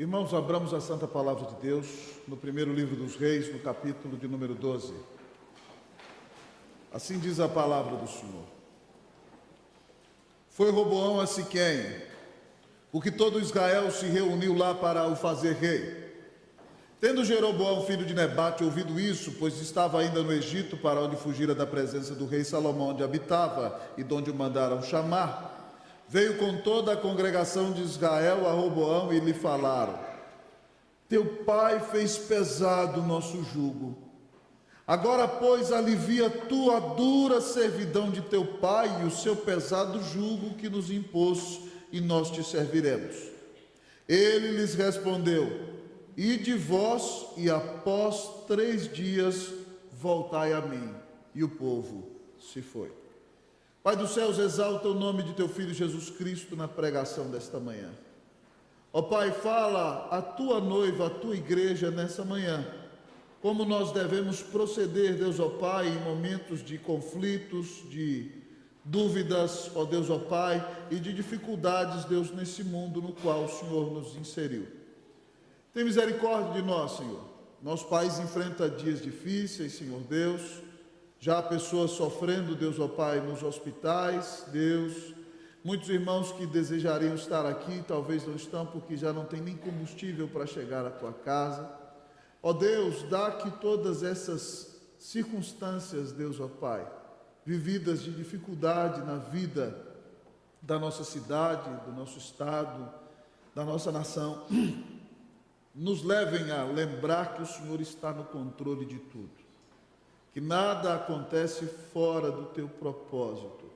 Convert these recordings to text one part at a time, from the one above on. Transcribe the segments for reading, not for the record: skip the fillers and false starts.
Irmãos, abramos a Santa Palavra de Deus no primeiro livro dos Reis, no capítulo de número 12. Assim diz a palavra do Senhor. Foi Roboão a Siquém, porque todo Israel se reuniu lá para o fazer rei. Tendo Jeroboão, filho de Nebate, ouvido isso, pois estava ainda no Egito, para onde fugira da presença do rei Salomão, onde habitava e de onde o mandaram chamar, veio com toda a congregação de Israel a Roboão e lhe falaram: teu pai fez pesado o nosso jugo. Agora, pois, alivia tu a dura servidão de teu pai e o seu pesado jugo que nos impôs, e nós te serviremos. Ele lhes respondeu: ide vós, e após 3 dias voltai a mim. E o povo se foi. Pai dos céus, exalta o nome de teu Filho Jesus Cristo na pregação desta manhã. Ó Pai, fala a tua noiva, a tua igreja nessa manhã, como nós devemos proceder, Deus, ó Pai, em momentos de conflitos, de dúvidas, ó Deus, ó Pai, e de dificuldades, Deus, nesse mundo no qual o Senhor nos inseriu. Tem misericórdia de nós, Senhor. Nosso país enfrenta dias difíceis, Senhor Deus. Já há pessoas sofrendo, Deus, ó Pai, nos hospitais, Deus. Muitos irmãos que desejariam estar aqui, talvez não estão, porque já não tem nem combustível para chegar à tua casa. Ó Deus, dá que todas essas circunstâncias, Deus, ó Pai, vividas de dificuldade na vida da nossa cidade, do nosso estado, da nossa nação, nos levem a lembrar que o Senhor está no controle de tudo, que nada acontece fora do teu propósito,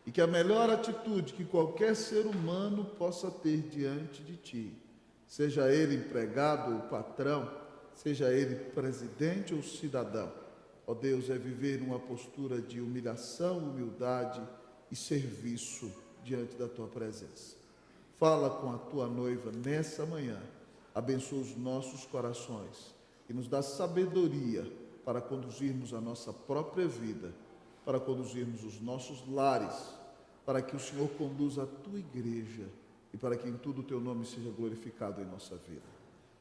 e que a melhor atitude que qualquer ser humano possa ter diante de ti, seja ele empregado ou patrão, seja ele presidente ou cidadão, ó Deus, é viver uma postura de humilhação, humildade e serviço diante da tua presença. Fala com a tua noiva nessa manhã, abençoa os nossos corações e nos dá sabedoria para conduzirmos a nossa própria vida, para conduzirmos os nossos lares, para que o Senhor conduza a tua igreja e para que em tudo o teu nome seja glorificado em nossa vida.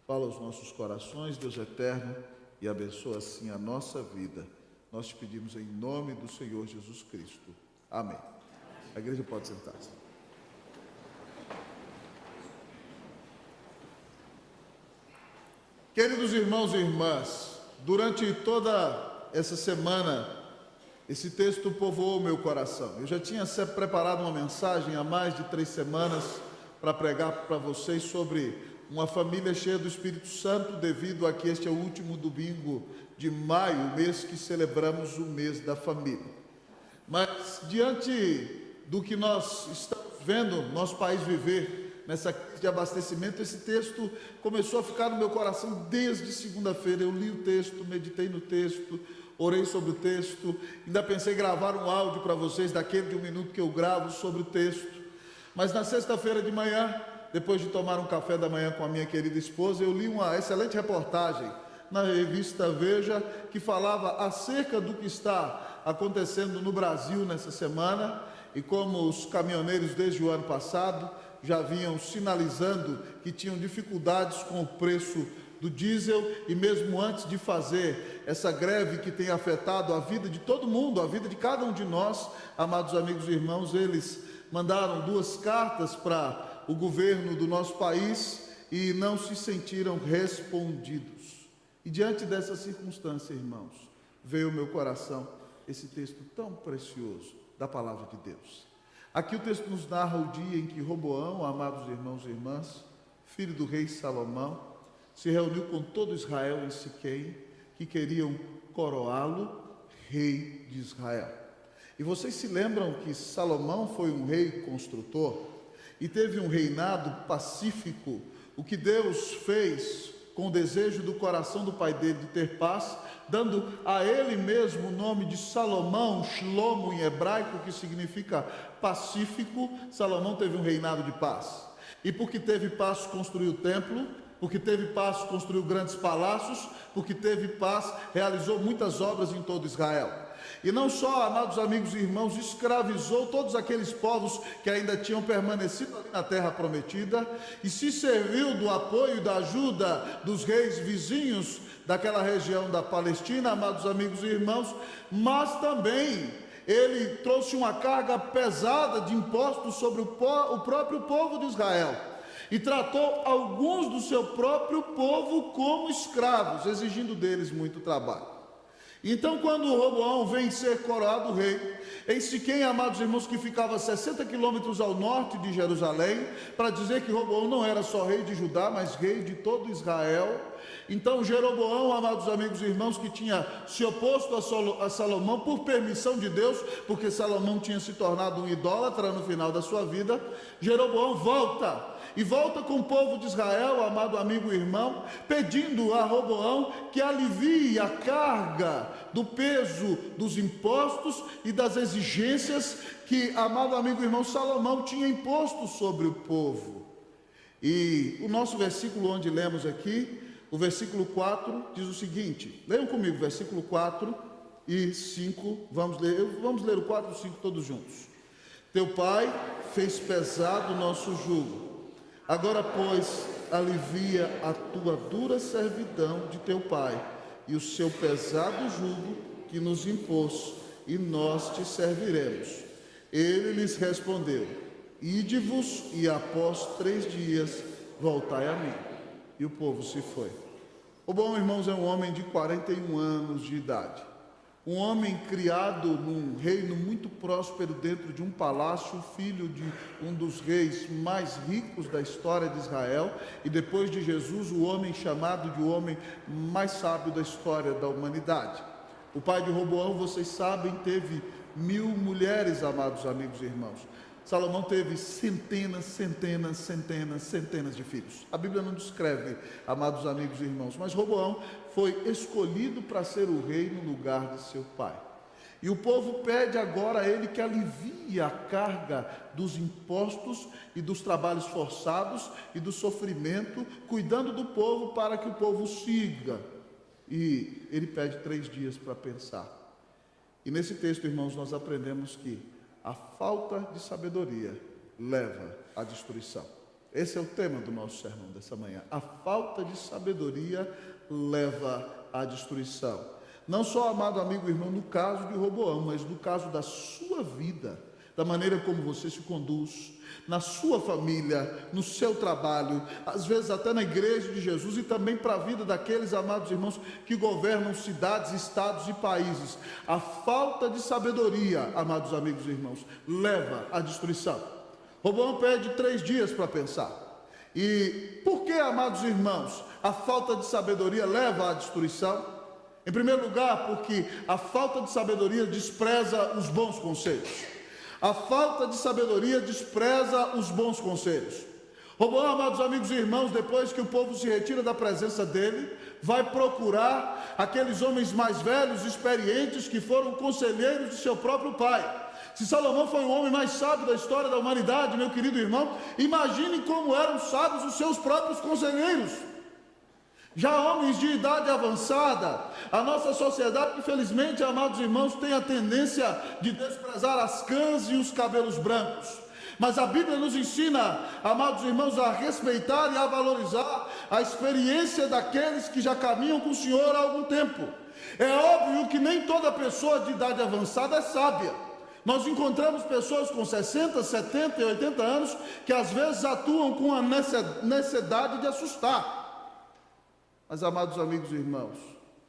Fala aos nossos corações, Deus eterno, e abençoa assim a nossa vida. Nós te pedimos em nome do Senhor Jesus Cristo. Amém. A igreja pode sentar-se. Queridos irmãos e irmãs, durante toda essa semana, esse texto povoou meu coração. Eu já tinha preparado uma mensagem há mais de 3 semanas para pregar para vocês sobre uma família cheia do Espírito Santo, devido a que este é o último domingo de maio, o mês que celebramos o mês da família. Mas diante do que nós estamos vendo nosso país viver nessa crise de abastecimento, esse texto começou a ficar no meu coração desde segunda-feira. Eu li o texto, meditei no texto, orei sobre o texto, ainda pensei em gravar um áudio para vocês, daquele de 1 minuto que eu gravo sobre o texto. Mas na sexta-feira de manhã, depois de tomar um café da manhã com a minha querida esposa, eu li uma excelente reportagem na revista Veja, que falava acerca do que está acontecendo no Brasil nessa semana, e como os caminhoneiros desde o ano passado já vinham sinalizando que tinham dificuldades com o preço do diesel, e mesmo antes de fazer essa greve que tem afetado a vida de todo mundo, a vida de cada um de nós, amados amigos e irmãos, eles mandaram 2 cartas para o governo do nosso país e não se sentiram respondidos. E diante dessa circunstância, irmãos, veio ao meu coração esse texto tão precioso da palavra de Deus. Aqui o texto nos narra o dia em que Roboão, amados irmãos e irmãs, filho do rei Salomão, se reuniu com todo Israel em Siquém, que queriam coroá-lo rei de Israel. E vocês se lembram que Salomão foi um rei construtor e teve um reinado pacífico. O que Deus fez com o desejo do coração do pai dele de ter paz, dando a ele mesmo o nome de Salomão, Shlomo em hebraico, que significa pacífico. Salomão teve um reinado de paz. E porque teve paz, construiu o templo. Porque teve paz, construiu grandes palácios. Porque teve paz, realizou muitas obras em todo Israel. E não só, amados amigos e irmãos, escravizou todos aqueles povos que ainda tinham permanecido ali na terra prometida, e se serviu do apoio e da ajuda dos reis vizinhos daquela região da Palestina, amados amigos e irmãos, mas também ele trouxe uma carga pesada de impostos sobre o próprio povo de Israel, e tratou alguns do seu próprio povo como escravos, exigindo deles muito trabalho. Então, quando Roboão vem ser coroado rei, em Siquém, amados irmãos, que ficava a 60 quilômetros ao norte de Jerusalém, para dizer que Roboão não era só rei de Judá, mas rei de todo Israel. Então, Jeroboão, amados amigos e irmãos, que tinha se oposto a Salomão por permissão de Deus, porque Salomão tinha se tornado um idólatra no final da sua vida, Jeroboão volta. E volta com o povo de Israel, amado amigo e irmão, pedindo a Roboão que alivie a carga do peso dos impostos e das exigências que, amado amigo e irmão, Salomão tinha imposto sobre o povo. E o nosso versículo onde lemos aqui, o versículo 4, diz o seguinte, leiam comigo, versículo 4 e 5, vamos ler o 4 e o 5 todos juntos. Teu pai fez pesado o nosso jugo. Agora, pois, alivia a tua dura servidão de teu pai e o seu pesado jugo que nos impôs, e nós te serviremos. Ele lhes respondeu: ide-vos, e após 3 dias voltai a mim. E o povo se foi. Roboão, irmãos, é um homem de 41 anos de idade. Um homem criado num reino muito próspero dentro de um palácio, filho de um dos reis mais ricos da história de Israel, e depois de Jesus, o homem chamado de o homem mais sábio da história da humanidade. O pai de Roboão, vocês sabem, teve 1000 mulheres, amados amigos e irmãos. Salomão teve centenas de filhos. A Bíblia não descreve, amados amigos e irmãos, mas Roboão foi escolhido para ser o rei no lugar de seu pai. E o povo pede agora a ele que alivie a carga dos impostos e dos trabalhos forçados e do sofrimento, cuidando do povo para que o povo siga. E ele pede 3 dias para pensar. E nesse texto, irmãos, nós aprendemos que a falta de sabedoria leva à destruição. Esse é o tema do nosso sermão dessa manhã. A falta de sabedoria leva à destruição. Não só, amado amigo e irmão, no caso de Roboão, mas no caso da sua vida, da maneira como você se conduz, na sua família, no seu trabalho, às vezes até na igreja de Jesus, e também para a vida daqueles, amados irmãos, que governam cidades, estados e países. A falta de sabedoria, amados amigos e irmãos, leva à destruição. Roboão pede 3 dias para pensar. E por que, amados irmãos, a falta de sabedoria leva à destruição? Em primeiro lugar, porque a falta de sabedoria despreza os bons conselhos. A falta de sabedoria despreza os bons conselhos. Roboão, amados amigos e irmãos, depois que o povo se retira da presença dele, vai procurar aqueles homens mais velhos, experientes, que foram conselheiros de seu próprio pai. Se Salomão foi o homem mais sábio da história da humanidade, meu querido irmão, imagine como eram sábios os seus próprios conselheiros. Já homens de idade avançada, a nossa sociedade, infelizmente, amados irmãos, tem a tendência de desprezar as cãs e os cabelos brancos. Mas a Bíblia nos ensina, amados irmãos, a respeitar e a valorizar a experiência daqueles que já caminham com o Senhor há algum tempo. É óbvio que nem toda pessoa de idade avançada é sábia. Nós encontramos pessoas com 60, 70 e 80 anos que às vezes atuam com a necessidade de assustar. Mas, amados amigos e irmãos,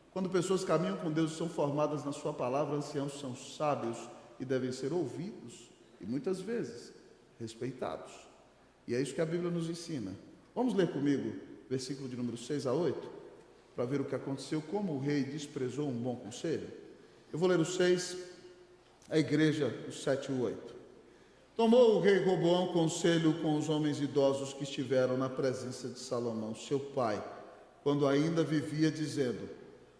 quando pessoas caminham com Deus e são formadas na sua palavra, anciãos são sábios e devem ser ouvidos e muitas vezes respeitados. E é isso que a Bíblia nos ensina. Vamos ler comigo versículo de número 6 a 8, para ver o que aconteceu, como o rei desprezou um bom conselho. Eu vou ler o 6, a igreja, o 7 e o 8. Tomou o rei Roboão conselho com os homens idosos que estiveram na presença de Salomão, seu pai, quando ainda vivia, dizendo: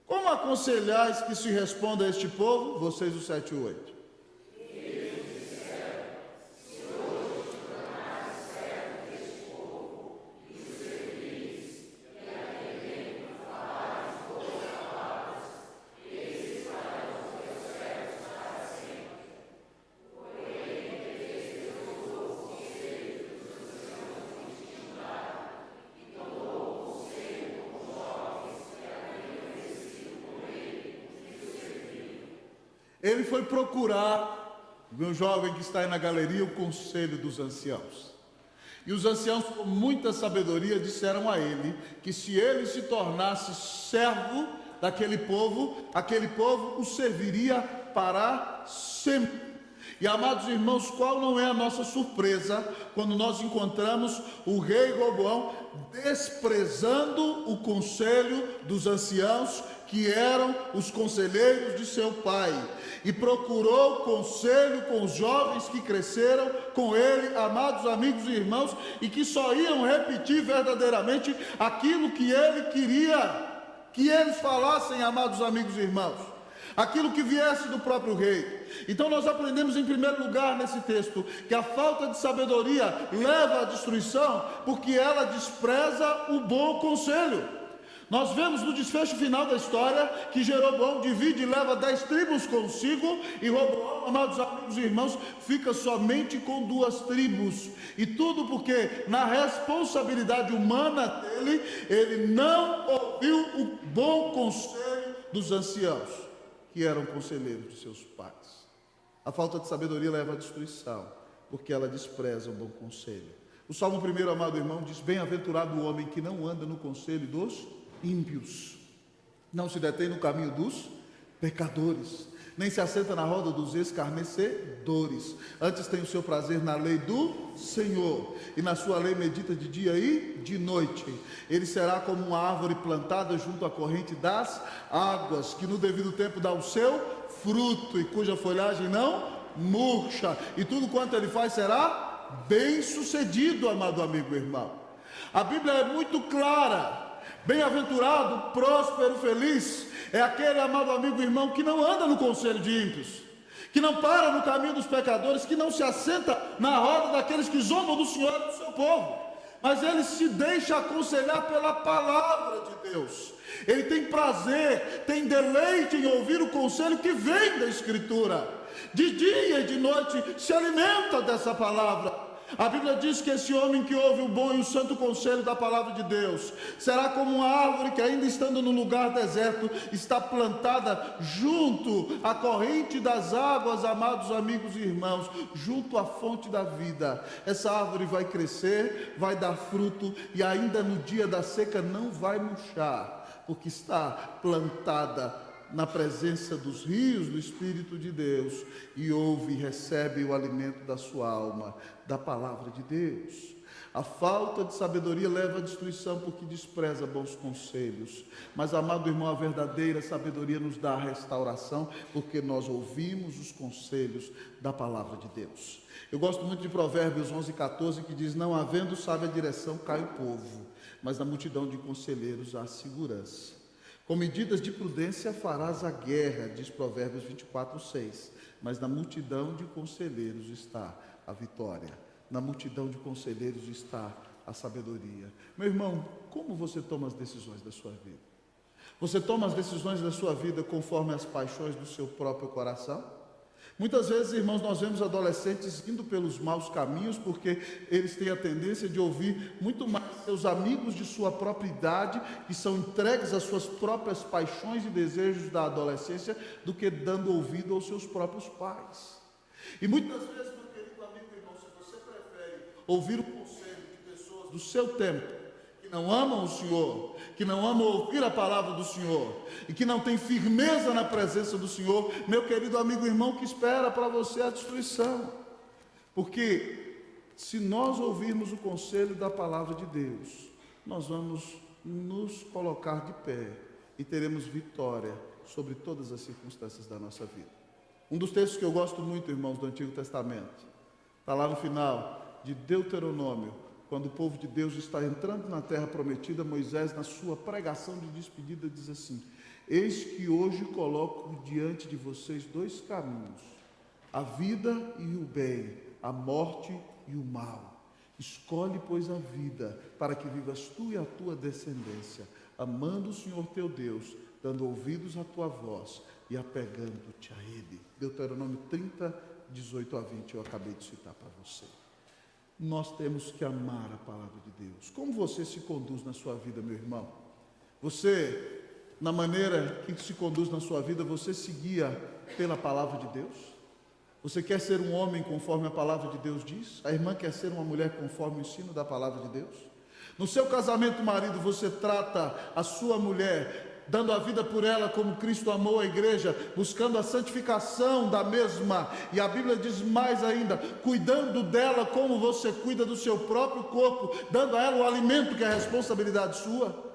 como aconselhais que se responda a este povo? Vocês, o 7 e o 8. Ele foi procurar, meu jovem que está aí na galeria, o conselho dos anciãos. E os anciãos, com muita sabedoria, disseram a ele que se ele se tornasse servo daquele povo, aquele povo o serviria para sempre. E amados irmãos, qual não é a nossa surpresa quando nós encontramos o rei Roboão desprezando o conselho dos anciãos, que eram os conselheiros de seu pai, e procurou conselho com os jovens que cresceram com ele, amados amigos e irmãos, e que só iam repetir verdadeiramente aquilo que ele queria que eles falassem, amados amigos e irmãos, aquilo que viesse do próprio rei. Então nós aprendemos em primeiro lugar nesse texto que a falta de sabedoria leva à destruição, porque ela despreza o bom conselho. Nós vemos no desfecho final da história que Jeroboão divide e leva 10 tribos consigo, e Roboão, amados amigos e irmãos, fica somente com 2 tribos. E tudo porque na responsabilidade humana dele, ele não ouviu o bom conselho dos anciãos, que eram conselheiros de seus pais. A falta de sabedoria leva à destruição, porque ela despreza o bom conselho. O Salmo 1, amado irmão, diz: bem-aventurado o homem que não anda no conselho dos ímpios, não se detém no caminho dos pecadores, nem se assenta na roda dos escarnecedores. Antes tem o seu prazer na lei do Senhor, e na sua lei medita de dia e de noite. Ele será como uma árvore plantada junto à corrente das águas, que no devido tempo dá o seu fruto, e cuja folhagem não murcha, e tudo quanto ele faz será bem sucedido, amado amigo e irmão. A Bíblia é muito clara. Bem-aventurado, próspero, feliz é aquele, amado amigo e irmão, que não anda no conselho de ímpios, que não para no caminho dos pecadores, que não se assenta na roda daqueles que zombam do Senhor e do seu povo, mas ele se deixa aconselhar pela palavra de Deus. Ele tem prazer, tem deleite em ouvir o conselho que vem da Escritura. De dia e de noite se alimenta dessa palavra. A Bíblia diz que esse homem que ouve o bom e o santo conselho da palavra de Deus será como uma árvore que, ainda estando no lugar deserto, está plantada junto à corrente das águas, amados amigos e irmãos, junto à fonte da vida. Essa árvore vai crescer, vai dar fruto, e ainda no dia da seca não vai murchar, porque está plantada na presença dos rios do Espírito de Deus, e ouve e recebe o alimento da sua alma, da palavra de Deus. A falta de sabedoria leva à destruição, porque despreza bons conselhos. Mas, amado irmão, a verdadeira sabedoria nos dá a restauração, porque nós ouvimos os conselhos da palavra de Deus. Eu gosto muito de Provérbios 11:14, que diz: não havendo sábia direção cai o povo, mas na multidão de conselheiros há segurança. Com medidas de prudência farás a guerra, diz Provérbios 24:6. Mas na multidão de conselheiros está a vitória. Na multidão de conselheiros está a sabedoria. Meu irmão, como você toma as decisões da sua vida? Você toma as decisões da sua vida conforme as paixões do seu próprio coração? Muitas vezes, irmãos, nós vemos adolescentes indo pelos maus caminhos, porque eles têm a tendência de ouvir muito mais seus amigos de sua própria idade, que são entregues às suas próprias paixões e desejos da adolescência, do que dando ouvido aos seus próprios pais. E muitas vezes, meu querido amigo e irmão, se você prefere ouvir o conselho de pessoas do seu tempo, que não amam o Senhor, que não amam ouvir a palavra do Senhor, e que não tem firmeza na presença do Senhor, meu querido amigo e irmão, que espera para você a destruição. Porque se nós ouvirmos o conselho da palavra de Deus, nós vamos nos colocar de pé e teremos vitória sobre todas as circunstâncias da nossa vida. Um dos textos que eu gosto muito, irmãos, do Antigo Testamento, está lá no final de Deuteronômio, quando o povo de Deus está entrando na terra prometida. Moisés, na sua pregação de despedida, diz assim: eis que hoje coloco diante de vocês 2 caminhos, a vida e o bem, a morte e o mal. Escolhe, pois, a vida, para que vivas tu e a tua descendência, amando o Senhor teu Deus, dando ouvidos à tua voz e apegando-te a Ele. Deuteronômio 30, 18-20, eu acabei de citar para você. Nós temos que amar a palavra de Deus. Como você se conduz na sua vida, meu irmão? Você na maneira que se conduz na sua vida, você se guia pela palavra de Deus? Você quer ser um homem conforme a palavra de Deus diz? A irmã quer ser uma mulher conforme o ensino da palavra de Deus? No seu casamento, marido, você trata a sua mulher, dando a vida por ela como Cristo amou a igreja, buscando a santificação da mesma, e a Bíblia diz mais ainda, cuidando dela como você cuida do seu próprio corpo, dando a ela o alimento que é a responsabilidade sua.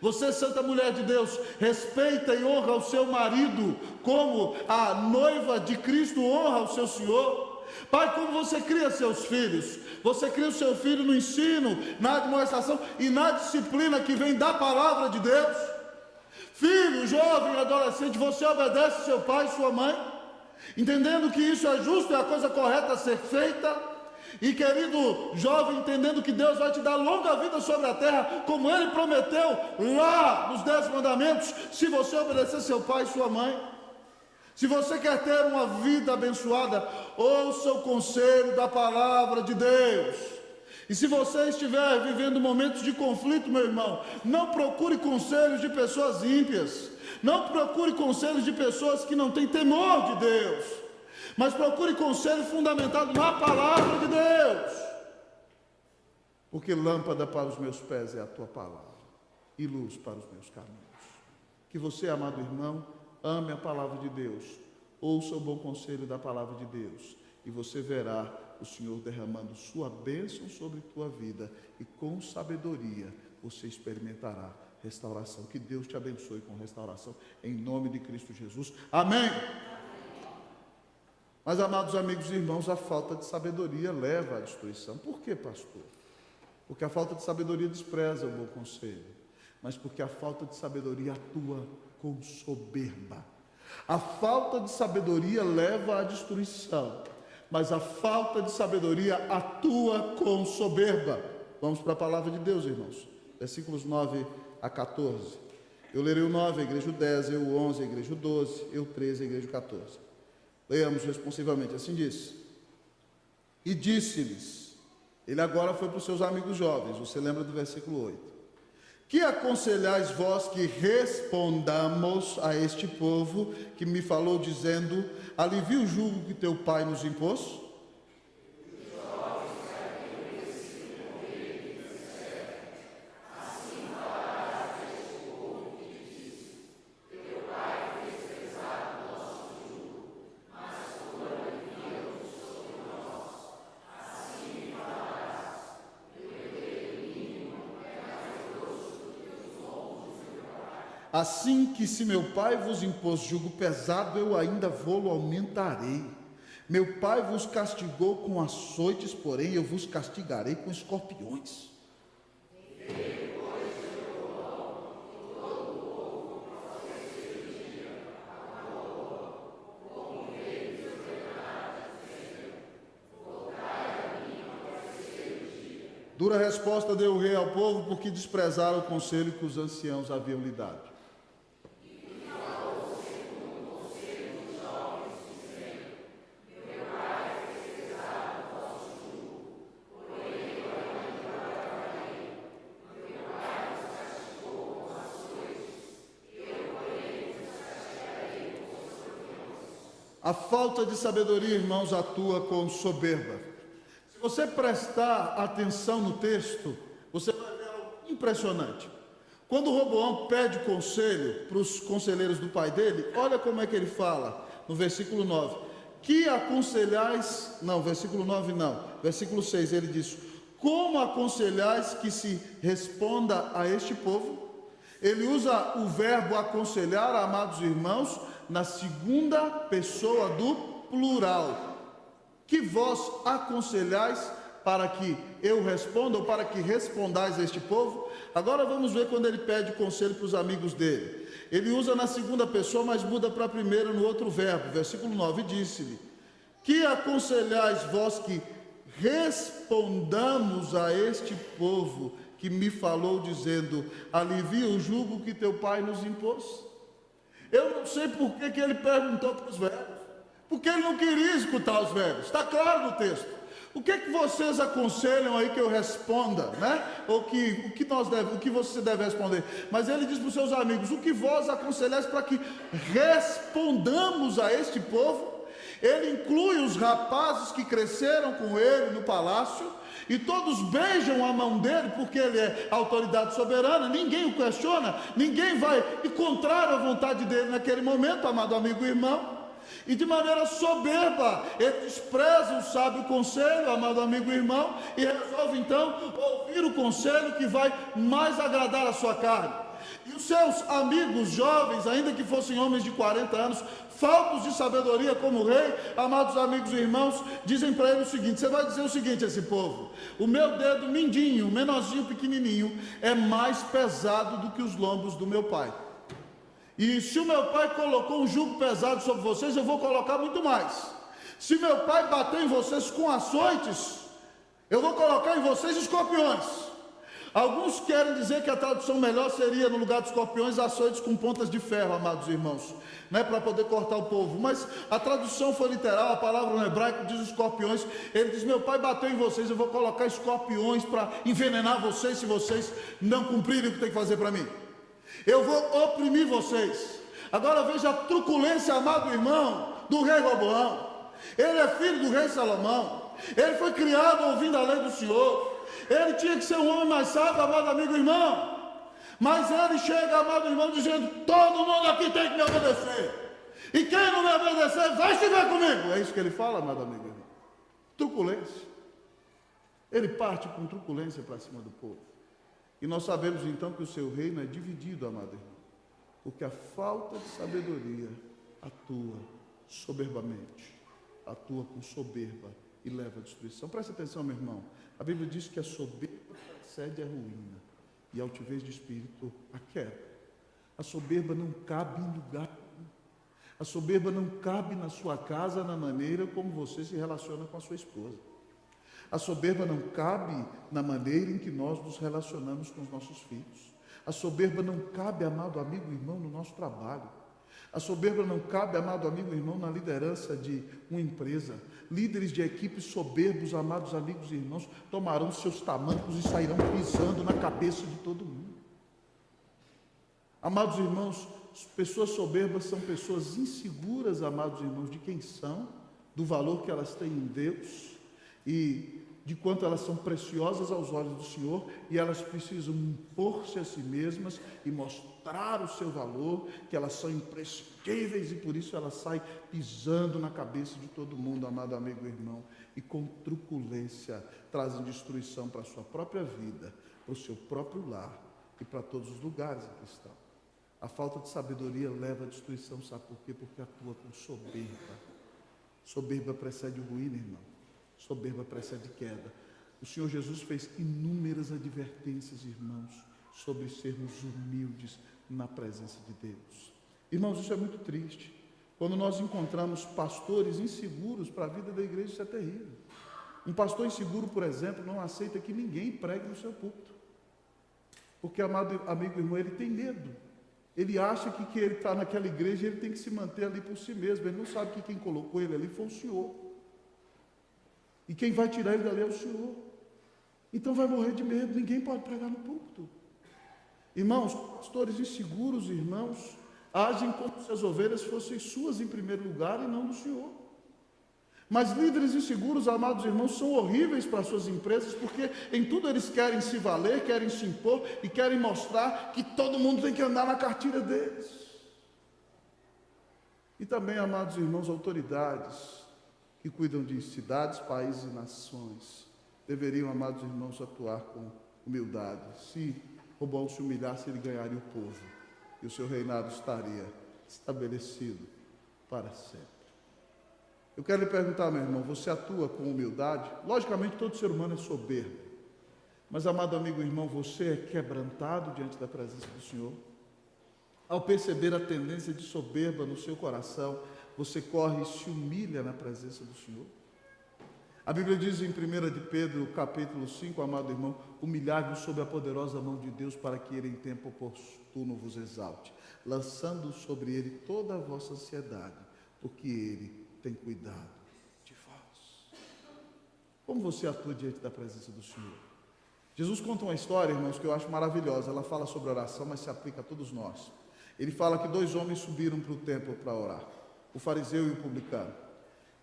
Você, santa mulher de Deus, respeita e honra o seu marido, como a noiva de Cristo honra o seu Senhor. Pai, como você cria seus filhos? Você cria o seu filho no ensino, na admoestação e na disciplina que vem da palavra de Deus. Filho, jovem, adolescente, você obedece seu pai e sua mãe, entendendo que isso é justo, é a coisa correta a ser feita. E querido jovem, entendendo que Deus vai te dar longa vida sobre a terra, como Ele prometeu lá nos 10 mandamentos, se você obedecer seu pai e sua mãe. Se você quer ter uma vida abençoada, ouça o conselho da palavra de Deus. E se você estiver vivendo momentos de conflito, meu irmão, não procure conselhos de pessoas ímpias, não procure conselhos de pessoas que não têm temor de Deus, mas procure conselho fundamentado na palavra de Deus. Porque lâmpada para os meus pés é a tua palavra e luz para os meus caminhos. Que você, amado irmão, ame a palavra de Deus, ouça o bom conselho da palavra de Deus, e você verá o Senhor derramando sua bênção sobre tua vida, e com sabedoria você experimentará restauração. Que Deus te abençoe com restauração, em nome de Cristo Jesus. Amém. Mas, amados amigos e irmãos, a falta de sabedoria leva à destruição. Por quê, pastor? Porque a falta de sabedoria despreza o bom conselho, mas porque a falta de sabedoria atua com soberba. A falta de sabedoria leva à destruição, mas a falta de sabedoria atua com soberba. Vamos para a palavra de Deus, irmãos. Versículos 9 a 14. Eu lerei o 9, a igreja o 10, eu o 11, a igreja o 12, eu o 13, a igreja o 14. Leamos responsivamente, assim diz. E disse-lhes, ele agora foi para os seus amigos jovens, você lembra do versículo 8. Que aconselhais vós que respondamos a este povo que me falou dizendo, alivia o jugo que teu pai nos impôs? Assim que se meu pai vos impôs jugo pesado, eu ainda vou-lo aumentarei. Meu pai vos castigou com açoites, porém eu vos castigarei com escorpiões. Dura resposta deu o rei ao povo, porque desprezaram o conselho que os anciãos haviam lhe dado. A falta de sabedoria, irmãos, atua com soberba. Se você prestar atenção no texto, você vai ver algo impressionante. Quando Roboão pede conselho para os conselheiros do pai dele, olha como é que ele fala, no versículo 9. Que aconselhais, não, versículo 9 não, versículo 6 ele diz, como aconselhais que se responda a este povo? Ele usa o verbo aconselhar, amados irmãos, na segunda pessoa do plural. Que vós aconselhais para que eu responda, ou para que respondais a este povo? Agora vamos ver quando ele pede conselho para os amigos dele. Ele usa na segunda pessoa, mas muda para a primeira no outro verbo. Versículo 9, disse-lhe, que aconselhais vós que respondamos a este povo que me falou dizendo, alivia o jugo que teu pai nos impôs? Eu não sei por que ele perguntou para os velhos, porque ele não queria escutar os velhos, está claro no texto. O que é que vocês aconselham aí que eu responda, né? O que você deve responder? Mas ele diz para os seus amigos: o que vós aconselhais para que respondamos a este povo? Ele inclui os rapazes que cresceram com ele no palácio, e todos beijam a mão dele, porque ele é autoridade soberana, ninguém o questiona, ninguém vai encontrar a vontade dele naquele momento, amado amigo e irmão. E de maneira soberba, ele despreza o sábio conselho, amado amigo e irmão, e resolve então ouvir o conselho que vai mais agradar a sua carne. E os seus amigos jovens, ainda que fossem homens de 40 anos, faltos de sabedoria como o rei, amados amigos e irmãos, dizem para ele o seguinte: você vai dizer o seguinte a esse povo: o meu dedo mindinho, menorzinho, pequenininho, é mais pesado do que os lombos do meu pai. E se o meu pai colocou um jugo pesado sobre vocês, eu vou colocar muito mais. Se meu pai bateu em vocês com açoites, eu vou colocar em vocês escorpiões. Alguns querem dizer que a tradução melhor seria, no lugar de escorpiões, açoites com pontas de ferro, amados irmãos, né, para poder cortar o povo. Mas a tradução foi literal, a palavra no hebraico diz escorpiões. Ele diz: meu pai bateu em vocês, eu vou colocar escorpiões para envenenar vocês, se vocês não cumprirem o que tem que fazer para mim. Eu vou oprimir vocês. Agora veja a truculência, amado irmão, do rei Roboão. Ele é filho do rei Salomão. Ele foi criado ouvindo a lei do Senhor. Ele tinha que ser um homem mais sábio, amado amigo irmão. Mas ele chega, amado irmão, dizendo: todo mundo aqui tem que me obedecer. E quem não me obedecer, vai estiver comigo. É isso que ele fala, amado amigo irmão. Truculência. Ele parte com truculência para cima do povo. E nós sabemos então que o seu reino é dividido, amado irmão, porque a falta de sabedoria atua soberbamente, atua com soberba e leva à destruição. Preste atenção, meu irmão. A Bíblia diz que a soberba precede a ruína e a altivez de espírito a queda. A soberba não cabe em lugar nenhum. A soberba não cabe na sua casa, na maneira como você se relaciona com a sua esposa. A soberba não cabe na maneira em que nós nos relacionamos com os nossos filhos. A soberba não cabe, amado amigo e irmão, no nosso trabalho. A soberba não cabe, amado amigo e irmão, na liderança de uma empresa. Líderes de equipes soberbos, amados amigos e irmãos, tomarão seus tamancos e sairão pisando na cabeça de todo mundo. Amados irmãos, pessoas soberbas são pessoas inseguras, amados irmãos, de quem são, do valor que elas têm em Deus e de quanto elas são preciosas aos olhos do Senhor, e elas precisam impor-se a si mesmas e mostrar o seu valor, que elas são imprescindíveis, e por isso elas saem pisando na cabeça de todo mundo, amado amigo e irmão, e com truculência trazem destruição para a sua própria vida, para o seu próprio lar e para todos os lugares em que estão. A falta de sabedoria leva à destruição, sabe por quê? Porque atua com soberba. Soberba precede o ruína, irmão. Soberba precede queda. O Senhor Jesus fez inúmeras advertências, irmãos, sobre sermos humildes na presença de Deus. Irmãos, isso é muito triste. Quando nós encontramos pastores inseguros para a vida da igreja, isso é terrível. Um pastor inseguro, por exemplo, não aceita que ninguém pregue no seu púlpito. Porque, amado amigo e irmão, ele tem medo. Ele acha que ele está naquela igreja, ele tem que se manter ali por si mesmo. Ele não sabe que quem colocou ele ali foi o Senhor. E quem vai tirar ele dali é o Senhor. Então vai morrer de medo, ninguém pode pregar no púlpito. Irmãos, pastores inseguros, irmãos, agem como se as ovelhas fossem suas em primeiro lugar e não do Senhor. Mas líderes inseguros, amados irmãos, são horríveis para suas empresas, porque em tudo eles querem se valer, querem se impor e querem mostrar que todo mundo tem que andar na cartilha deles. E também, amados irmãos, autoridades que cuidam de cidades, países e nações, deveriam, amados irmãos, atuar com humildade. Se Roboão se humilhasse, ele ganharia o povo, e o seu reinado estaria estabelecido para sempre. Eu quero lhe perguntar, meu irmão, você atua com humildade? Logicamente, todo ser humano é soberbo, mas, amado amigo e irmão, você é quebrantado diante da presença do Senhor? Ao perceber a tendência de soberba no seu coração, você corre e se humilha na presença do Senhor? A Bíblia diz em 1 de Pedro, capítulo 5, amado irmão: humilhai-vos sob a poderosa mão de Deus, para que Ele em tempo oportuno vos exalte, lançando sobre Ele toda a vossa ansiedade, porque Ele tem cuidado de vós. Como você atua diante da presença do Senhor? Jesus conta uma história, irmãos, que eu acho maravilhosa. Ela fala sobre oração, mas se aplica a todos nós. Ele fala que 2 homens subiram para o templo para orar, o fariseu e o publicano.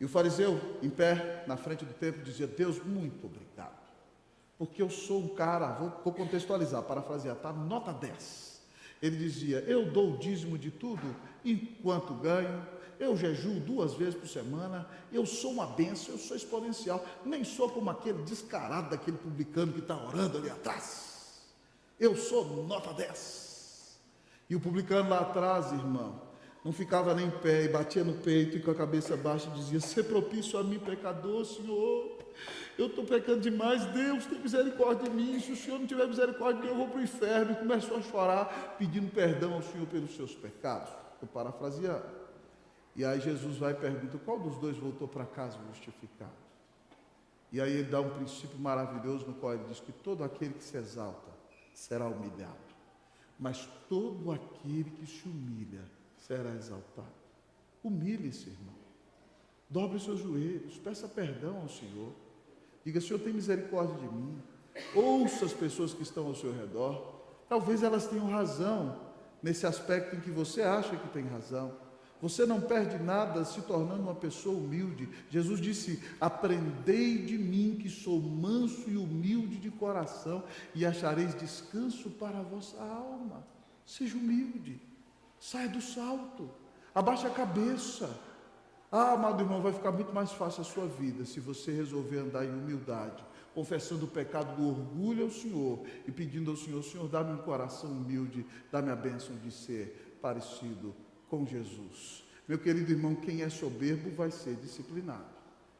E o fariseu, em pé, na frente do templo, dizia: Deus, muito obrigado, porque eu sou um cara, vou contextualizar, parafrasear, tá? Nota 10. Ele dizia: eu dou o dízimo de tudo enquanto ganho, eu jejuo 2 vezes por semana, eu sou uma bênção, eu sou exponencial, nem sou como aquele descarado daquele publicano que está orando ali atrás. Eu sou nota 10. E o publicano lá atrás, irmão, não ficava nem em pé e batia no peito e com a cabeça baixa dizia: ser propício a mim, pecador, Senhor, eu estou pecando demais, Deus tem misericórdia de mim, se o Senhor não tiver misericórdia de mim, eu vou para o inferno. E começou a chorar, pedindo perdão ao Senhor pelos seus pecados. Estou parafraseando. E aí Jesus vai e pergunta: qual dos 2 voltou para casa justificado? E aí ele dá um princípio maravilhoso, no qual ele diz que todo aquele que se exalta será humilhado, mas todo aquele que se humilha será exaltado. Humilhe-se, irmão, dobre os seus joelhos, peça perdão ao Senhor, diga: Senhor, tem misericórdia de mim. Ouça as pessoas que estão ao seu redor, talvez elas tenham razão nesse aspecto em que você acha que tem razão. Você não perde nada se tornando uma pessoa humilde. Jesus disse: aprendei de mim, que sou manso e humilde de coração, e achareis descanso para a vossa alma. Seja humilde, saia do salto, abaixe a cabeça. Amado irmão, vai ficar muito mais fácil a sua vida se você resolver andar em humildade, confessando o pecado do orgulho ao Senhor e pedindo ao Senhor: Senhor, dá-me um coração humilde, dá-me a bênção de ser parecido com Jesus. Meu querido irmão, quem é soberbo vai ser disciplinado,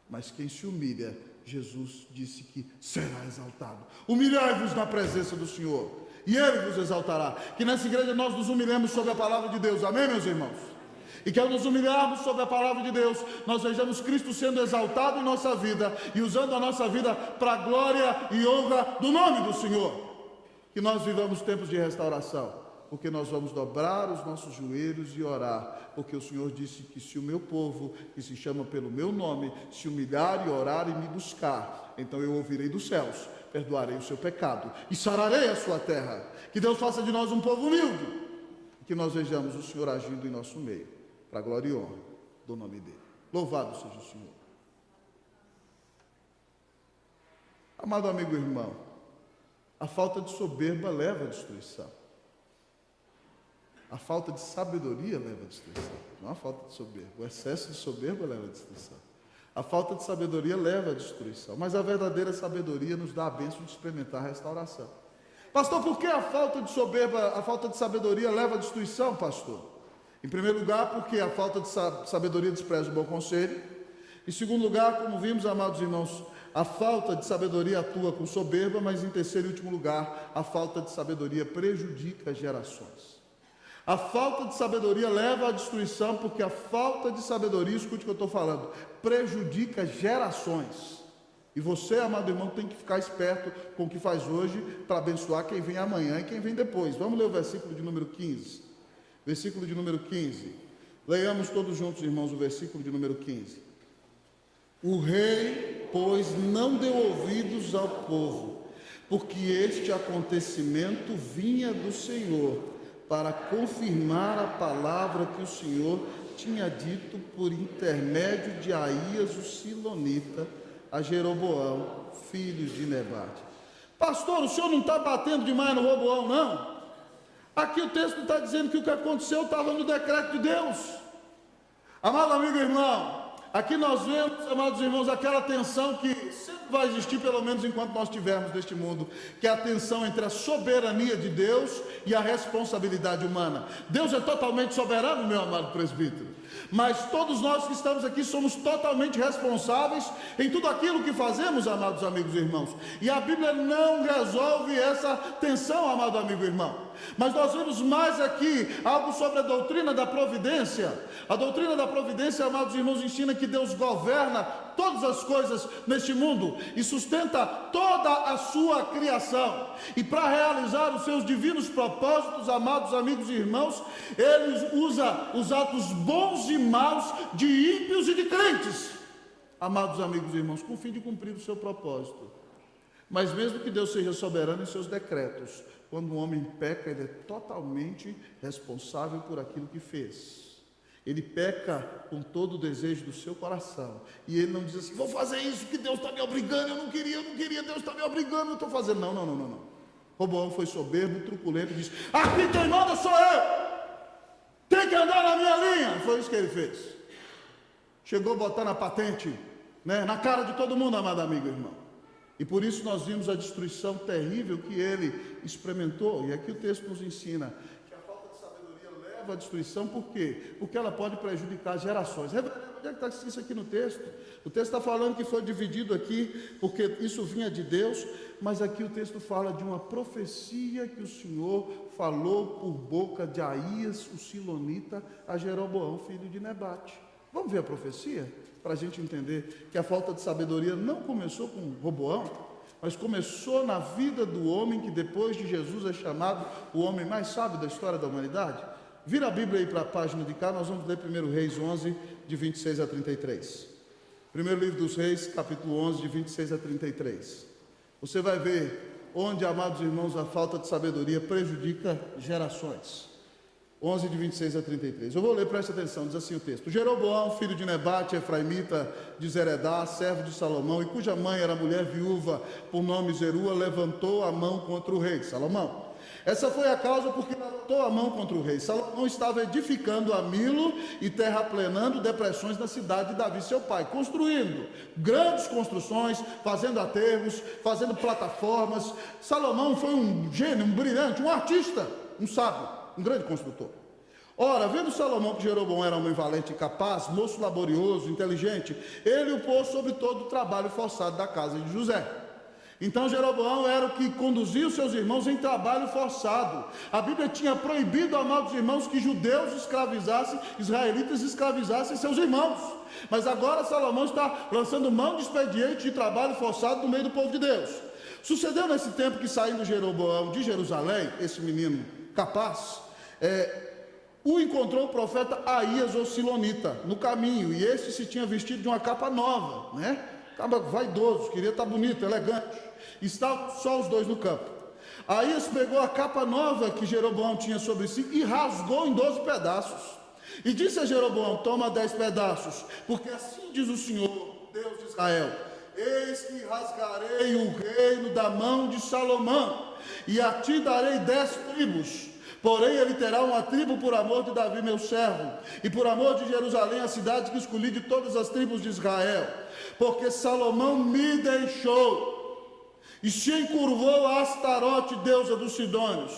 mas quem se humilha, Jesus disse que será exaltado. Humilhai-vos na presença do Senhor e Ele vos exaltará. Que nessa igreja nós nos humilhemos sobre a palavra de Deus, amém, meus irmãos? E que ao nos humilharmos sobre a palavra de Deus, nós vejamos Cristo sendo exaltado em nossa vida e usando a nossa vida para a glória e honra do nome do Senhor. Que nós vivamos tempos de restauração, porque nós vamos dobrar os nossos joelhos e orar, porque o Senhor disse que se o meu povo, que se chama pelo meu nome, se humilhar e orar e me buscar, então eu ouvirei dos céus, perdoarei o seu pecado e sararei a sua terra. Que Deus faça de nós um povo humilde, e que nós vejamos o Senhor agindo em nosso meio, para a glória e honra do nome dele. Louvado seja o Senhor. Amado amigo e irmão, a falta de soberba leva à destruição. A falta de sabedoria leva à destruição, não a falta de soberba. O excesso de soberba leva à destruição. A falta de sabedoria leva à destruição, mas a verdadeira sabedoria nos dá a bênção de experimentar a restauração. Pastor, por que a falta de soberba, a falta de sabedoria leva à destruição, pastor? Em primeiro lugar, porque a falta de sabedoria despreza o bom conselho. Em segundo lugar, como vimos, amados irmãos, a falta de sabedoria atua com soberba, mas em terceiro e último lugar, a falta de sabedoria prejudica as gerações. A falta de sabedoria leva à destruição, porque a falta de sabedoria, escute o que eu estou falando, prejudica gerações. E você, amado irmão, tem que ficar esperto com o que faz hoje para abençoar quem vem amanhã e quem vem depois. Vamos ler o versículo de número 15. Versículo de número 15. Leiamos todos juntos, irmãos, o versículo de número 15. O rei, pois, não deu ouvidos ao povo, porque este acontecimento vinha do Senhor, para confirmar a palavra que o Senhor tinha dito por intermédio de Aías, o Silonita, a Jeroboão, filho de Nebate. Pastor, o senhor não está batendo demais no Roboão, não? Aqui o texto está dizendo que o que aconteceu estava no decreto de Deus. Amado amigo e irmão, aqui nós vemos, amados irmãos, aquela tensão que sempre vai existir, pelo menos enquanto nós estivermos neste mundo, que é a tensão entre a soberania de Deus e a responsabilidade humana. Deus é totalmente soberano, meu amado presbítero, mas todos nós que estamos aqui somos totalmente responsáveis em tudo aquilo que fazemos, amados amigos e irmãos, e a Bíblia não resolve essa tensão, amado amigo e irmão. Mas nós vemos mais aqui algo sobre a doutrina da providência. A doutrina da providência, amados irmãos, ensina que Deus governa todas as coisas neste mundo e sustenta toda a sua criação. E para realizar os seus divinos propósitos, amados amigos e irmãos, Ele usa os atos bons e maus de ímpios e de crentes. amados amigos e irmãos, com o fim de cumprir o seu propósito. Mas mesmo que Deus seja soberano em seus decretos, quando um homem peca, ele é totalmente responsável por aquilo que fez. Ele peca com todo o desejo do seu coração. E ele não diz assim, vou fazer isso que Deus está me obrigando, eu não queria, Deus está me obrigando, eu estou fazendo. Não. Roboão foi soberbo, truculento, e disse, aqui quem manda sou eu, tem que andar na minha linha. Foi isso que ele fez. Chegou a botar na patente, na cara de todo mundo, amado amigo e irmão. E por isso nós vimos a destruição terrível que ele experimentou. E aqui o texto nos ensina que a falta de sabedoria leva à destruição. Por quê? Porque ela pode prejudicar gerações. Onde é que está isso aqui no texto? O texto está falando que foi dividido aqui, porque isso vinha de Deus. Mas aqui o texto fala de uma profecia que o Senhor falou por boca de Aías, o silonita, a Jeroboão, filho de Nebate. Vamos ver a profecia? Para a gente entender que a falta de sabedoria não começou com Roboão, mas começou na vida do homem que depois de Jesus é chamado o homem mais sábio da história da humanidade. Vira a Bíblia aí para a página de cá, nós vamos ler 1 Reis 11, de 26 a 33. Primeiro livro dos Reis, capítulo 11, de 26 a 33. Você vai ver onde, amados irmãos, a falta de sabedoria prejudica gerações. 11, de 26 a 33. Eu vou ler, preste atenção, diz assim o texto. Jeroboão, filho de Nebate, efraimita de Zeredá, servo de Salomão, e cuja mãe era mulher viúva, por nome Zerua, levantou a mão contra o rei Salomão. Essa foi a causa porque levantou a mão contra o rei. Salomão estava edificando a Milo e terraplenando depressões na cidade de Davi, seu pai, construindo grandes construções, fazendo aterros, fazendo plataformas. Salomão foi um gênio, um brilhante, um artista, um sábio, um grande construtor. Ora, vendo Salomão que Jeroboão era um homem valente e capaz, moço laborioso, inteligente, ele o pôs sobre todo o trabalho forçado da casa de José. Então Jeroboão era o que conduzia os seus irmãos em trabalho forçado. A Bíblia tinha proibido, amados irmãos, que judeus escravizassem, israelitas escravizassem seus irmãos. Mas agora Salomão está lançando mão de expediente de trabalho forçado no meio do povo de Deus. Sucedeu nesse tempo que, saindo Jeroboão de Jerusalém, esse menino capaz, o encontrou o profeta Aías, o silonita, no caminho, e este se tinha vestido de uma capa nova, capa vaidoso, queria estar bonito, elegante. Estavam só os dois no campo. Aías pegou a capa nova que Jeroboão tinha sobre si e rasgou em 12 pedaços. E disse a Jeroboão, toma 10 pedaços, porque assim diz o Senhor, Deus de Israel, eis que rasgarei o reino da mão de Salomão, e a ti darei 10 tribos. Porém ele terá uma tribo por amor de Davi meu servo, e por amor de Jerusalém, a cidade que escolhi de todas as tribos de Israel, porque Salomão me deixou, e se encurvou a Astarote, deusa dos Sidônios,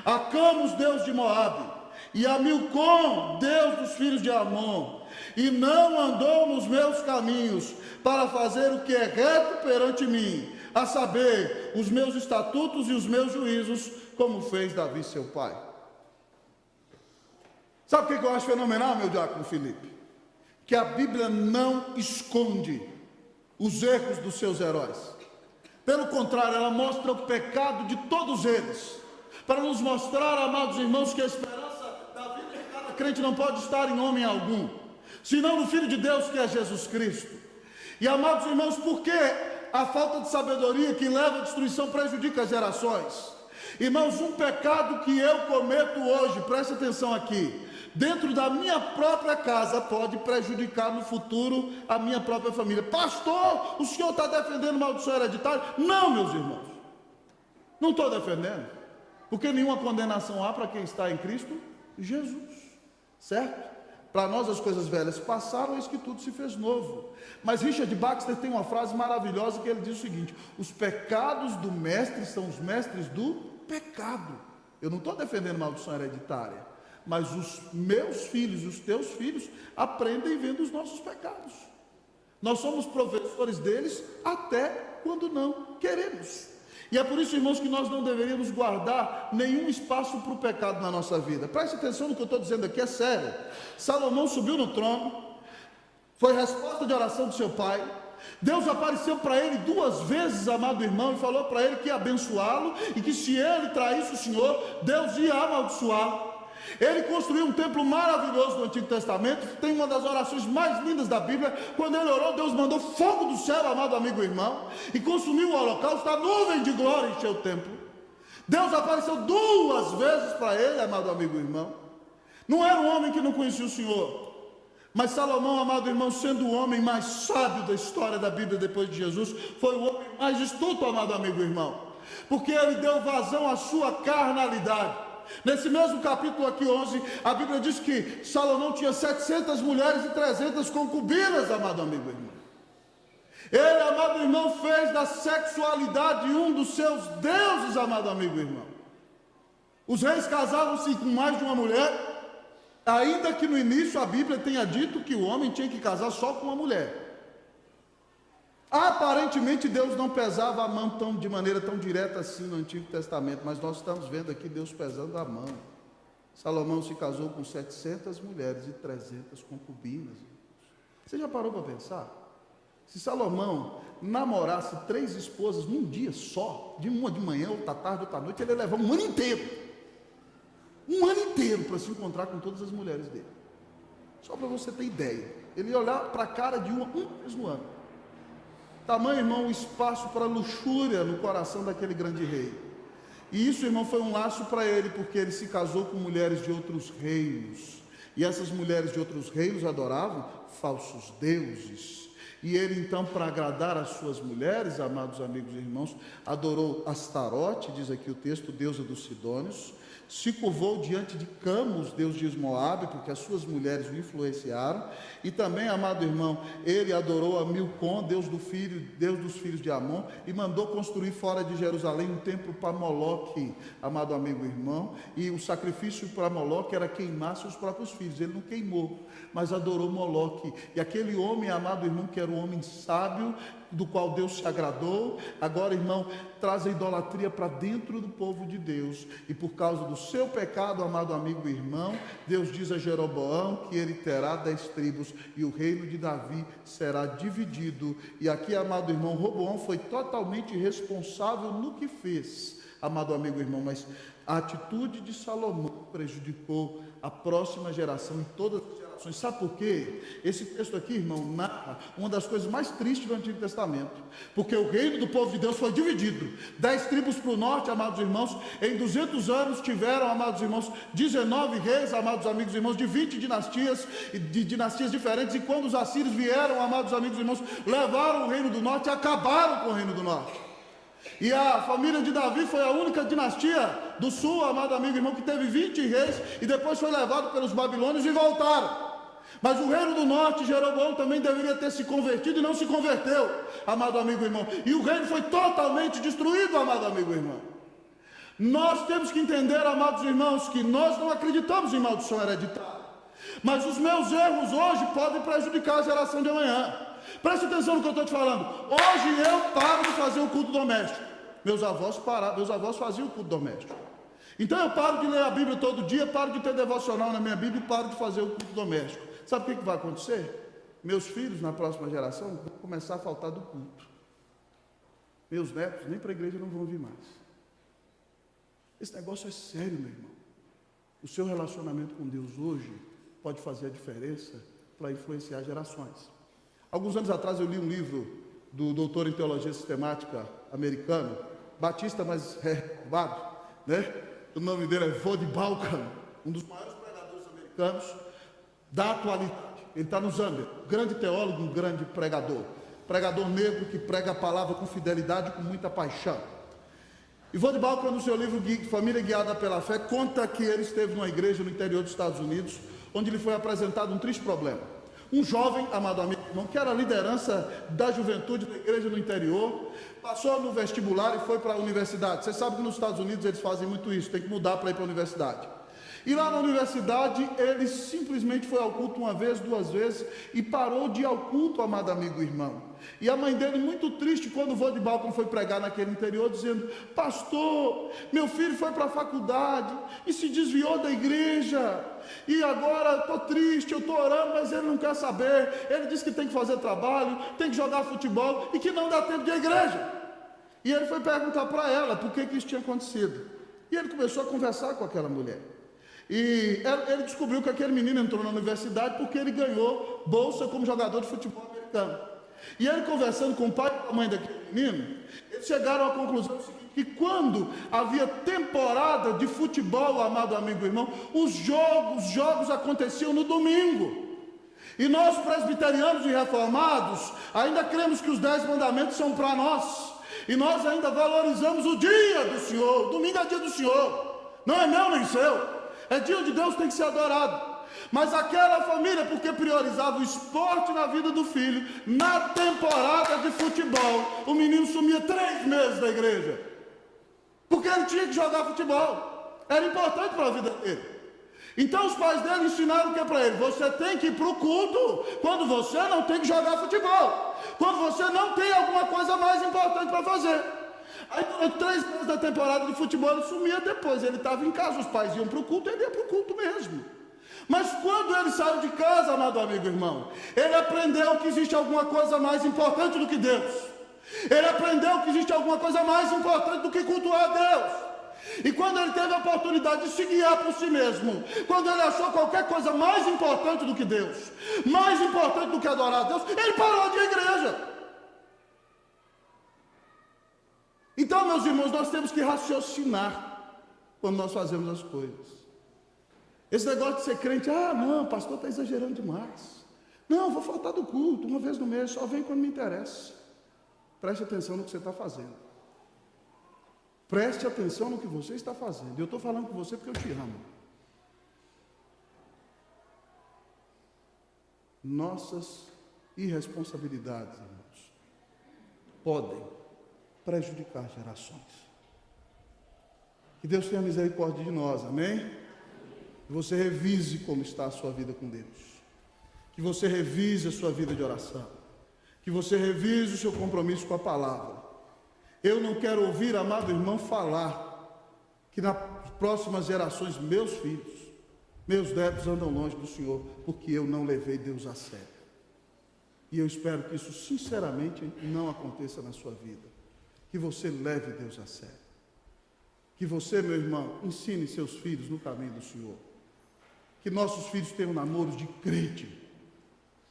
a Camus, deus de Moabe, e a Milcom, deus dos filhos de Amon, e não andou nos meus caminhos, para fazer o que é reto perante mim, a saber, os meus estatutos e os meus juízos, como fez Davi seu pai. Sabe o que eu acho fenomenal, meu diácono Felipe? Que a Bíblia não esconde os erros dos seus heróis. Pelo contrário, ela mostra o pecado de todos eles, para nos mostrar, amados irmãos, que a esperança da vida de cada crente não pode estar em homem algum, senão no Filho de Deus, que é Jesus Cristo. E, amados irmãos, por que a falta de sabedoria que leva à destruição prejudica as gerações? Irmãos, um pecado que eu cometo hoje, preste atenção aqui, dentro da minha própria casa, pode prejudicar no futuro a minha própria família. Pastor, o senhor está defendendo maldição hereditária? Não, meus irmãos, não estou defendendo, porque nenhuma condenação há para quem está em Cristo Jesus, certo? Para nós as coisas velhas passaram, eis que tudo se fez novo. Mas Richard Baxter tem uma frase maravilhosa que ele diz o seguinte: os pecados do mestre são os mestres do pecado. Eu não estou defendendo maldição hereditária, mas os meus filhos, os teus filhos, aprendem vendo os nossos pecados. Nós somos professores deles até quando não queremos. E é por isso, irmãos, que nós não deveríamos guardar nenhum espaço para o pecado na nossa vida. Preste atenção no que eu estou dizendo aqui, é sério. Salomão subiu no trono, foi resposta de oração do seu pai. Deus apareceu para ele 2 vezes, amado irmão, e falou para ele que ia abençoá-lo, e que se ele traísse o Senhor, Deus ia amaldiçoá-lo. Ele construiu um templo maravilhoso no Antigo Testamento. Tem uma das orações mais lindas da Bíblia. Quando ele orou, Deus mandou fogo do céu, amado amigo e irmão, e consumiu o holocausto. A nuvem de glória encheu o templo. Deus apareceu 2 vezes para ele, amado amigo e irmão. Não era um homem que não conhecia o Senhor. Mas Salomão, amado irmão, sendo o homem mais sábio da história da Bíblia depois de Jesus, foi o homem mais astuto, amado amigo e irmão, porque ele deu vazão à sua carnalidade. Nesse mesmo capítulo aqui 11, a Bíblia diz que Salomão tinha 700 mulheres e 300 concubinas, amado amigo e irmão. Ele, amado irmão, fez da sexualidade um dos seus deuses, amado amigo e irmão. Os reis casavam-se com mais de uma mulher, ainda que no início a Bíblia tenha dito que o homem tinha que casar só com uma mulher. Aparentemente Deus não pesava a mão de maneira tão direta assim no Antigo Testamento, mas nós estamos vendo aqui Deus pesando a mão. Salomão se casou com 700 mulheres e 300 concubinas. Você já parou para pensar? Se Salomão namorasse 3 esposas num dia só, de uma de manhã, outra tarde, outra noite, ele ia levar um ano inteiro. Um ano inteiro para se encontrar com todas as mulheres dele. Só para você ter ideia. Ele ia olhar para a cara de uma vez no ano. Tamanho, irmão, o espaço para luxúria no coração daquele grande rei. E isso, irmão, foi um laço para ele, porque ele se casou com mulheres de outros reinos. E essas mulheres de outros reinos adoravam falsos deuses. E ele então, para agradar as suas mulheres, amados amigos e irmãos, adorou Astarote, diz aqui o texto, deusa dos Sidônios. Se curvou diante de Camus, deus de Moabe, porque as suas mulheres o influenciaram. E também, amado irmão, ele adorou a Milcom, deus dos filhos de Amon, e mandou construir fora de Jerusalém um templo para Moloque, amado amigo e irmão. E o sacrifício para Moloque era queimar seus próprios filhos. Ele não queimou, mas adorou Moloque. E aquele homem, amado irmão, que era um homem sábio, do qual Deus se agradou, agora, irmão, traz a idolatria para dentro do povo de Deus. E por causa do seu pecado, amado amigo e irmão, Deus diz a Jeroboão que ele terá 10 tribos e o reino de Davi será dividido. E aqui, amado irmão, Roboão foi totalmente responsável no que fez, amado amigo e irmão, mas a atitude de Salomão prejudicou a próxima geração e todas as gerações. Sabe por quê? Esse texto aqui, irmão, narra uma das coisas mais tristes do Antigo Testamento, porque o reino do povo de Deus foi dividido. 10 tribos para o norte, amados irmãos. Em 200 anos tiveram, amados irmãos, 19 reis, amados amigos e irmãos, de 20 dinastias, de dinastias diferentes. E quando os assírios vieram, amados amigos e irmãos, levaram o reino do norte e acabaram com o reino do norte. E a família de Davi foi a única dinastia do sul, amado amigo e irmão, que teve 20 reis e depois foi levado pelos babilônios e voltaram. Mas o reino do norte, Jeroboão, também deveria ter se convertido e não se converteu, amado amigo e irmão. E o reino foi totalmente destruído, amado amigo e irmão. Nós temos que entender, amados irmãos, que nós não acreditamos em maldição hereditária. Mas os meus erros hoje podem prejudicar a geração de amanhã. Preste atenção no que eu estou te falando. Hoje eu paro de fazer o culto doméstico. Meus avós faziam o culto doméstico. Então eu paro de ler a Bíblia todo dia, paro de ter devocional na minha Bíblia e paro de fazer o culto doméstico. Sabe o que vai acontecer? Meus filhos na próxima geração vão começar a faltar do culto. Meus netos nem para a igreja não vão vir mais. Esse negócio é sério, meu irmão. O seu relacionamento com Deus hoje pode fazer a diferença para influenciar gerações. Alguns anos atrás eu li um livro do doutor em teologia sistemática americano, batista, mas renovado, né? O nome dele é Vod Balkan, um dos maiores pregadores americanos da atualidade. Ele está no Zâmbia, grande teólogo, um grande pregador negro que prega a palavra com fidelidade, com muita paixão. E Vod Balkan, no seu livro Família Guiada pela Fé, conta que ele esteve numa igreja no interior dos Estados Unidos, onde lhe foi apresentado um triste problema. Um jovem, amado amigo, irmão, que era a liderança da juventude da igreja no interior, passou no vestibular e foi para a universidade. Você sabe que nos Estados Unidos eles fazem muito isso, tem que mudar para ir para a universidade. E lá na universidade, ele simplesmente foi ao culto uma vez, 2 vezes, e parou de ir ao culto, amado amigo e irmão. E a mãe dele, muito triste, quando o Vod Balkan foi pregar naquele interior, dizendo: pastor, meu filho foi para a faculdade e se desviou da igreja, e agora estou triste, eu estou orando, mas ele não quer saber. Ele disse que tem que fazer trabalho, tem que jogar futebol, e que não dá tempo de igreja. E ele foi perguntar para ela por que isso tinha acontecido. E ele começou a conversar com aquela mulher. E ele descobriu que aquele menino entrou na universidade porque ele ganhou bolsa como jogador de futebol americano. E ele, conversando com o pai e com a mãe daquele menino, eles chegaram à conclusão seguinte, que quando havia temporada de futebol, amado amigo e irmão, os jogos aconteciam no domingo. E nós, presbiterianos e reformados, ainda cremos que os 10 mandamentos são para nós. E nós ainda valorizamos o dia do Senhor. O domingo é dia do Senhor. Não é meu nem seu. É dia onde Deus tem que ser adorado. Mas aquela família, porque priorizava o esporte na vida do filho, na temporada de futebol, o menino sumia 3 meses da igreja. Porque ele tinha que jogar futebol. Era importante para a vida dele. Então os pais dele ensinaram o que para ele? Você tem que ir para o culto quando você não tem que jogar futebol. Quando você não tem alguma coisa mais importante para fazer. Aí durante 3 meses da temporada de futebol ele sumia, depois ele estava em casa, os pais iam para o culto, ele ia para o culto mesmo. Mas quando ele saiu de casa, amado amigo e irmão, ele aprendeu que existe alguma coisa mais importante do que Deus. Ele aprendeu que existe alguma coisa mais importante do que cultuar a Deus. E quando ele teve a oportunidade de se guiar por si mesmo, quando ele achou qualquer coisa mais importante do que Deus, mais importante do que adorar a Deus, ele parou de ir à igreja. Então, meus irmãos, nós temos que raciocinar quando nós fazemos as coisas. Esse negócio de ser crente, não, o pastor está exagerando demais. Não, vou faltar do culto, uma vez no mês, só vem quando me interessa. Preste atenção no que você está fazendo. Preste atenção no que você está fazendo. Eu estou falando com você porque eu te amo. Nossas irresponsabilidades, irmãos, podem prejudicar gerações. Que Deus tenha misericórdia de nós, amém? Que você revise como está a sua vida com Deus. Que você revise a sua vida de oração. Que você revise o seu compromisso com a palavra. Eu não quero ouvir, amado irmão, falar que nas próximas gerações, meus filhos, meus netos andam longe do Senhor, porque eu não levei Deus a sério. E eu espero que isso, sinceramente, não aconteça na sua vida. Que você leve Deus a sério. Que você, meu irmão, ensine seus filhos no caminho do Senhor. Que nossos filhos tenham namoros de crente.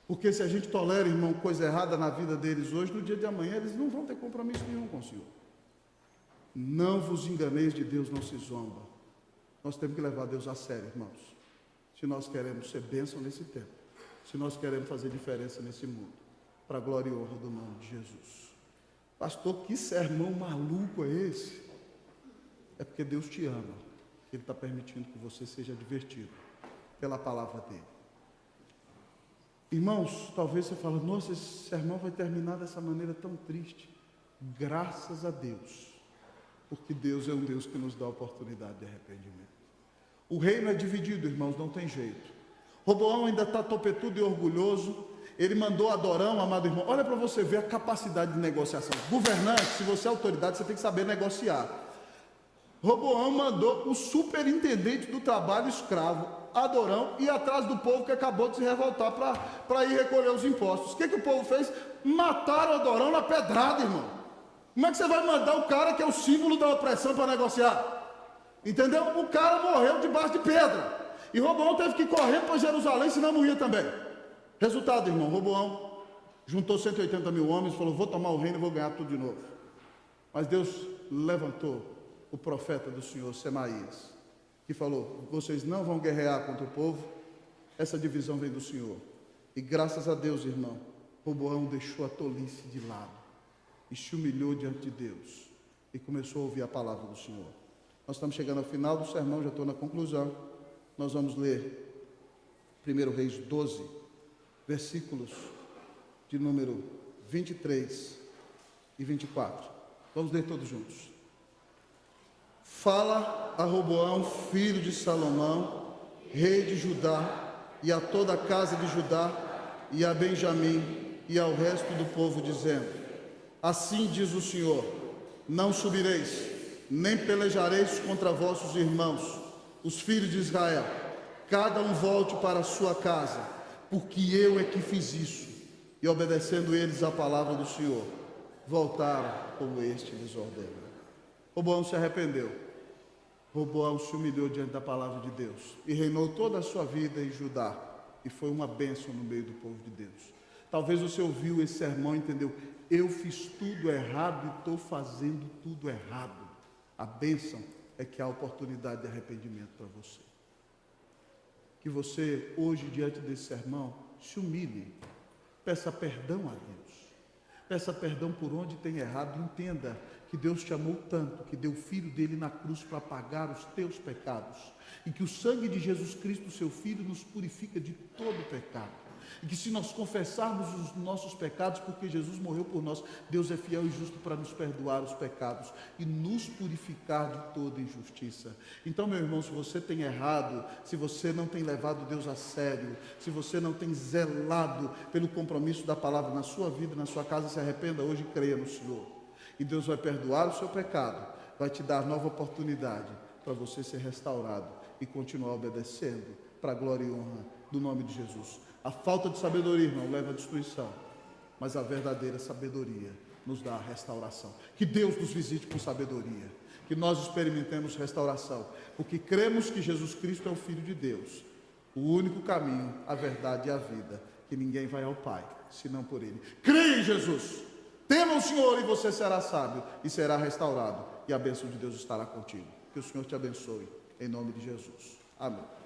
Porque se a gente tolera, irmão, coisa errada na vida deles hoje, no dia de amanhã eles não vão ter compromisso nenhum com o Senhor. Não vos enganeis, de Deus não se zomba. Nós temos que levar Deus a sério, irmãos. Se nós queremos ser bênção nesse tempo. Se nós queremos fazer diferença nesse mundo. Para a glória e honra do nome de Jesus. Pastor, que sermão maluco é esse? É porque Deus te ama. Ele está permitindo que você seja divertido pela palavra dele. Irmãos, talvez você fale, nossa, esse sermão vai terminar dessa maneira tão triste. Graças a Deus, porque Deus é um Deus que nos dá a oportunidade de arrependimento. O reino é dividido, irmãos, não tem jeito. Roboão ainda está topetudo e orgulhoso. Ele mandou Adorão, amado irmão, olha para você ver a capacidade de negociação. Governante, se você é autoridade, você tem que saber negociar. Roboão mandou o superintendente do trabalho escravo, Adorão, ir atrás do povo que acabou de se revoltar para ir recolher os impostos. O que o povo fez? Mataram Adorão na pedrada, irmão. Como é que você vai mandar o cara que é o símbolo da opressão para negociar? Entendeu? O cara morreu debaixo de pedra. E Roboão teve que ir correndo para Jerusalém, senão morria também. Resultado, irmão, Roboão juntou 180 mil homens e falou, vou tomar o reino e vou ganhar tudo de novo. Mas Deus levantou o profeta do Senhor, Semaías, que falou, vocês não vão guerrear contra o povo, essa divisão vem do Senhor. E graças a Deus, irmão, Roboão deixou a tolice de lado e se humilhou diante de Deus e começou a ouvir a palavra do Senhor. Nós estamos chegando ao final do sermão, já estou na conclusão. Nós vamos ler 1 Reis 12, versículos de número 23 e 24. Vamos ler todos juntos. Fala a Roboão, filho de Salomão, rei de Judá, e a toda a casa de Judá, e a Benjamim, e ao resto do povo, dizendo, assim diz o Senhor, não subireis, nem pelejareis contra vossos irmãos, os filhos de Israel, cada um volte para a sua casa, porque eu é que fiz isso. E obedecendo eles a palavra do Senhor, voltaram como este lhes ordena. Roboão se arrependeu. Roboão se humilhou diante da palavra de Deus e reinou toda a sua vida em Judá, e foi uma bênção no meio do povo de Deus. Talvez você ouviu esse sermão e entendeu: eu fiz tudo errado e estou fazendo tudo errado. A bênção é que há oportunidade de arrependimento para você. Que você, hoje, diante desse sermão, se humilhe, peça perdão a Deus, peça perdão por onde tem errado, entenda que Deus te amou tanto, que deu o Filho dele na cruz para pagar os teus pecados, e que o sangue de Jesus Cristo, seu Filho, nos purifica de todo pecado, e que se nós confessarmos os nossos pecados, porque Jesus morreu por nós, Deus é fiel e justo para nos perdoar os pecados e nos purificar de toda injustiça. Então, meu irmão, se você tem errado, se você não tem levado Deus a sério, se você não tem zelado pelo compromisso da palavra na sua vida, na sua casa, se arrependa hoje e creia no Senhor. E Deus vai perdoar o seu pecado, vai te dar nova oportunidade para você ser restaurado e continuar obedecendo para a glória e honra do nome de Jesus. A falta de sabedoria, irmão, leva à destruição, mas a verdadeira sabedoria nos dá a restauração. Que Deus nos visite com sabedoria, que nós experimentemos restauração, porque cremos que Jesus Cristo é o Filho de Deus, o único caminho, a verdade e a vida, que ninguém vai ao Pai, senão por Ele. Creia em Jesus, tema o Senhor e você será sábio e será restaurado, e a bênção de Deus estará contigo. Que o Senhor te abençoe, em nome de Jesus. Amém.